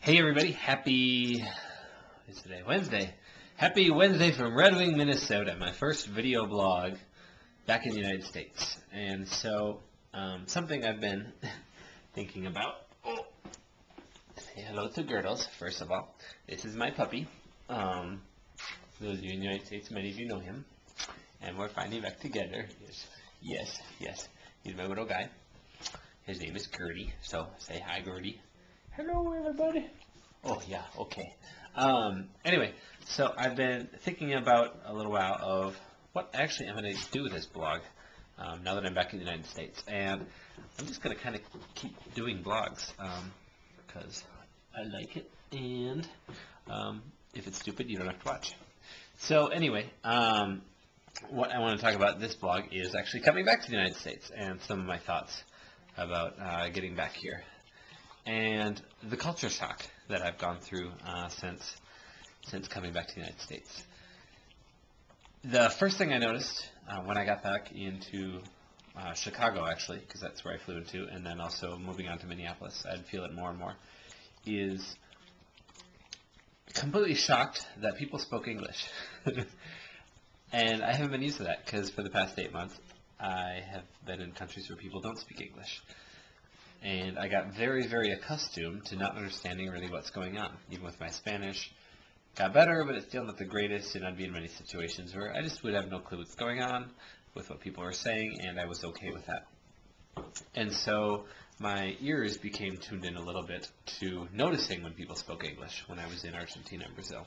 Hey everybody, happy, is today Wednesday? Happy Wednesday from Red Wing, Minnesota, my first video blog back in the United States. And so, something I've been thinking about, say hello to Gertles, first of all. This is my puppy. Those of you in the United States, many of you know him. And we're finally back together. Yes. He's my little guy. His name is Gertie, so say hi, Gertie. Hello, everybody. Oh, yeah, okay. Anyway, so I've been thinking about a little while of what actually I'm going to do with this blog now that I'm back in the United States. And I'm just going to kind of keep doing blogs because I like it. And if it's stupid, you don't have to watch. So anyway, what I want to talk about this blog is actually coming back to the United States and some of my thoughts about getting back here. And the culture shock that I've gone through since coming back to the United States. The first thing I noticed when I got back into Chicago, actually, because that's where I flew into, and then also moving on to Minneapolis, I'd feel it more and more, is completely shocked that people spoke English. And I haven't been used to that, because for the past 8 months, I have been in countries where people don't speak English. And I got very, very accustomed to not understanding really what's going on. Even with my Spanish, got better, but it's still not the greatest, and I'd be in many situations where I just would have no clue what's going on with what people are saying, and I was okay with that. And so my ears became tuned in a little bit to noticing when people spoke English when I was in Argentina and Brazil.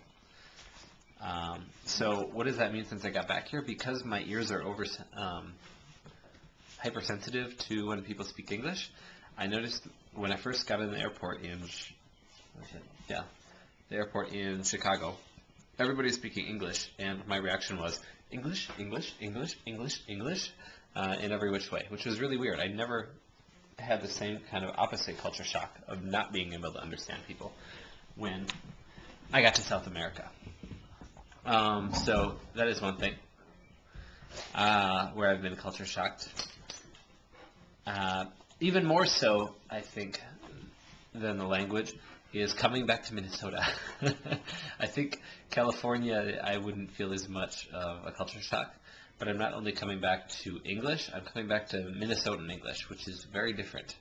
So what does that mean since I got back here? Because my ears are hypersensitive to when people speak English, I noticed when I first got in the airport in Chicago, everybody was speaking English, and my reaction was English, in every which way, which was really weird. I never had the same kind of opposite culture shock of not being able to understand people when I got to South America. So that is one thing where I've been culture shocked. Even more so, I think, than the language, is coming back to Minnesota. I think California, I wouldn't feel as much of a culture shock, but I'm not only coming back to English, I'm coming back to Minnesotan English, which is very different.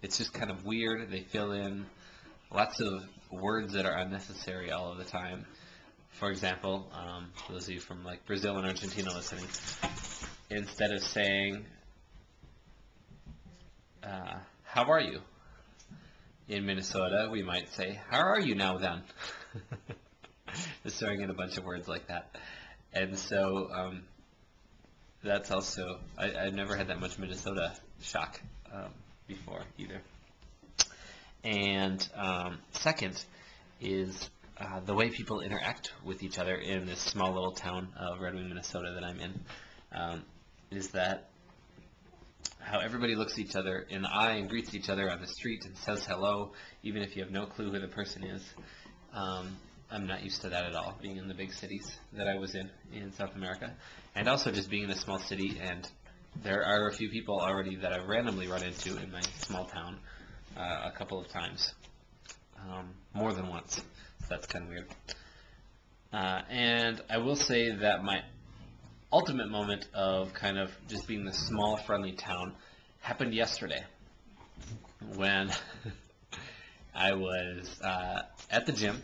It's just kind of weird. They fill in lots of words that are unnecessary all of the time. For example, for those of you from like Brazil and Argentina listening, instead of saying, how are you? In Minnesota, we might say, how are you now then? Just throwing in a bunch of words like that. And so that's also, I've never had that much Minnesota shock before either. And second is the way people interact with each other in this small little town of Red Wing, Minnesota that I'm in, is that how everybody looks at each other in the eye and greets each other on the street and says hello, even if you have no clue who the person is. I'm not used to that at all, being in the big cities that I was in South America. And also just being in a small city, and there are a few people already that I've randomly run into in my small town a couple of times, more than once. So that's kind of weird. And I will say that my ultimate moment of kind of just being this small, friendly town happened yesterday when I was at the gym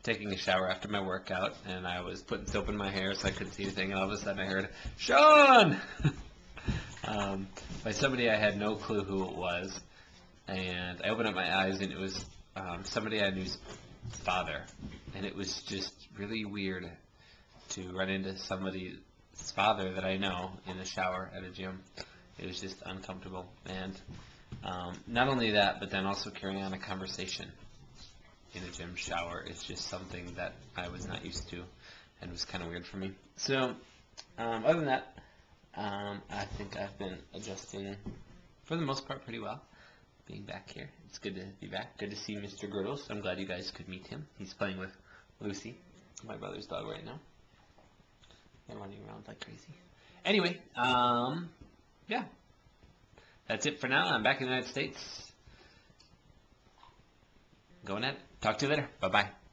taking a shower after my workout, and I was putting soap in my hair so I couldn't see anything, and all of a sudden I heard, "Sean!" By somebody I had no clue who it was, and I opened up my eyes, and it was somebody I knew's father, and it was just really weird to run into somebody's father that I know in the shower at a gym. It was just uncomfortable, and not only that, but then also carrying on a conversation in a gym shower is just something that I was not used to, and was kind of weird for me. So other than that, I think I've been adjusting for the most part pretty well being back here. It's good to be back. Good to see Mr. Gertles. I'm glad you guys could meet him. He's playing with Lucy, my brother's dog, right now. They're running around like crazy. Anyway, yeah. That's it for now. I'm back in the United States. going at it. Talk to you later. Bye-bye.